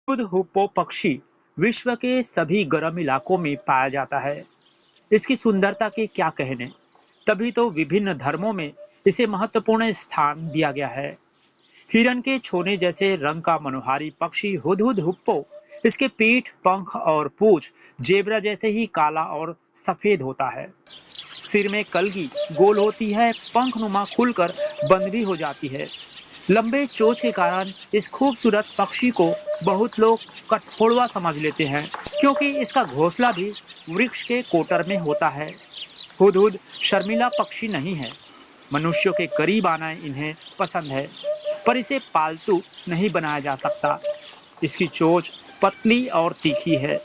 हुप्पो पक्षी विश्व के सभी गर्म इलाकों में पाया जाता है। इसकी सुंदरता के क्या कहने, तभी तो विभिन्न धर्मों में इसे महत्वपूर्ण स्थान दिया गया है। हिरन के छोने जैसे रंग का मनोहारी पक्षी हुदहुद हुप्पो, इसके पीठ, पंख और पूंछ जेब्रा जैसे ही काला और सफेद होता है। सिर में कलगी गोल होती है, पंखनुमा खुलकर बंद भी हो जाती है। लंबे चोंच के कारण इस खूबसूरत पक्षी को बहुत लोग कठफोड़वा समझ लेते हैं, क्योंकि इसका घोंसला भी वृक्ष के कोटर में होता है। हुदहुद शर्मीला पक्षी नहीं है। मनुष्यों के करीब आना इन्हें पसंद है, पर इसे पालतू नहीं बनाया जा सकता। इसकी चोंच पतली और तीखी है,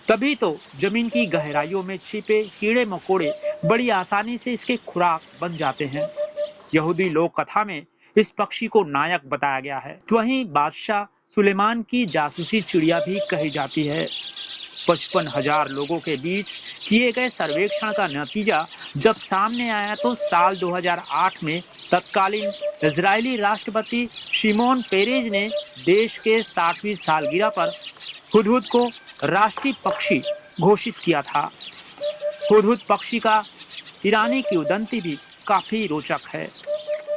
तभी तो जमीन की गहराइयों में छिपे कीड़े मकोड़े बड़ी आसानी से इसके खुराक बन जाते हैं। यहूदी लोक कथा में इस पक्षी को नायक बताया गया है, तो वहीं बादशाह सुलेमान की जासूसी चिड़िया भी कही जाती है। 55,000 लोगों के बीच किए गए सर्वेक्षण का नतीजा जब सामने आया तो साल 2008 में तत्कालीन इजरायली राष्ट्रपति शिमोन पेरेज ने देश के 60वीं सालगिरह पर हुदहुद को राष्ट्रीय पक्षी घोषित किया था। हुदहुद पक्षी का ईरानी किंवदंती भी काफी रोचक है।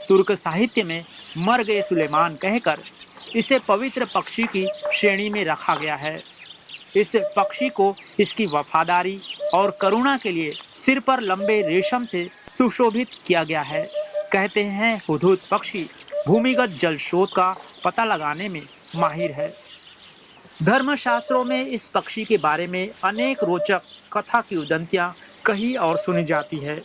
तुर्क साहित्य में मर गए सुलेमान कहकर इसे पवित्र पक्षी की श्रेणी में रखा गया है। इस पक्षी को इसकी वफादारी और करुणा के लिए सिर पर लंबे रेशम से सुशोभित किया गया है। कहते हैं हुदहुद पक्षी भूमिगत जल स्रोत का पता लगाने में माहिर है। धर्मशास्त्रों में इस पक्षी के बारे में अनेक रोचक कथा किंवदंतियां कही और सुनी जाती है।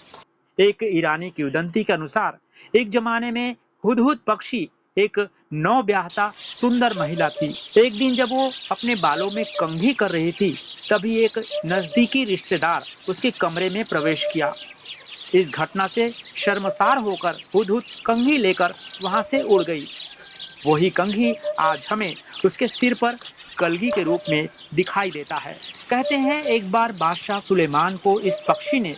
एक ईरानी किंवदंती के अनुसार एक जमाने में हुदहुद पक्षी एक नवब्याहता सुंदर महिला थी। एक दिन जब वो अपने बालों में कंघी कर रही थी, तभी एक नजदीकी रिश्तेदार उसके कमरे में प्रवेश किया। इस घटना से शर्मसार होकर हुदहुद कंघी लेकर वहां से उड़ गई। वही कंघी आज हमें उसके सिर पर कलगी के रूप में दिखाई देता है। कहते हैं एक बार बादशाह सुलेमान को इस पक्षी ने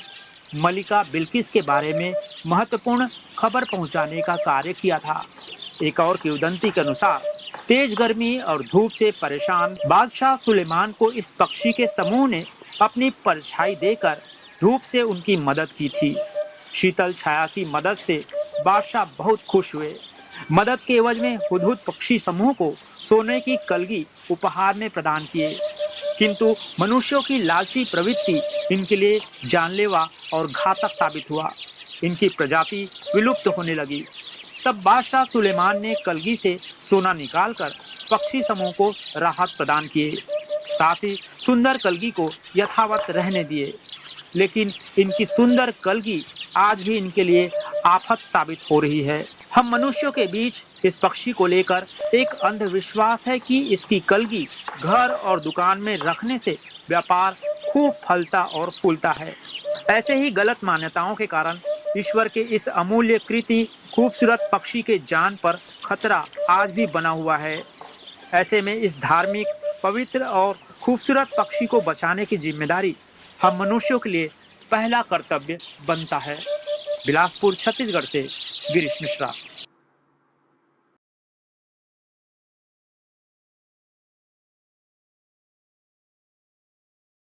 मलिका बिल्किस के बारे में महत्वपूर्ण खबर पहुंचाने का कार्य किया था। एक और किंवदंती के अनुसार तेज गर्मी और धूप से परेशान बादशाह सुलेमान को इस पक्षी के समूह ने अपनी परछाई देकर धूप से उनकी मदद की थी। शीतल छाया की मदद से बादशाह बहुत खुश हुए। मदद के एवज में हुदहुद पक्षी समूह को सोने की कलगी उपहार में प्रदान किए, किंतु मनुष्यों की लालची प्रवृत्ति इनके लिए जानलेवा और घातक साबित हुआ। इनकी प्रजाति विलुप्त होने लगी। तब बादशाह सुलेमान ने कलगी से सोना निकालकर पक्षी समूह को राहत प्रदान किए, साथ ही सुंदर कलगी को यथावत रहने दिए। लेकिन इनकी सुंदर कलगी आज भी इनके लिए आफत साबित हो रही है। हम मनुष्यों के बीच इस पक्षी को लेकर एक अंधविश्वास है कि इसकी कलगी घर और दुकान में रखने से व्यापार खूब फलता और फूलता है। ऐसे ही गलत मान्यताओं के कारण ईश्वर के इस अमूल्य कृति खूबसूरत पक्षी के जान पर खतरा आज भी बना हुआ है। ऐसे में इस धार्मिक, पवित्र और खूबसूरत पक्षी को बचाने की जिम्मेदारी हम मनुष्यों के लिए पहला कर्तव्य बनता है। बिलासपुर छत्तीसगढ़ से गिरीश मिश्रा।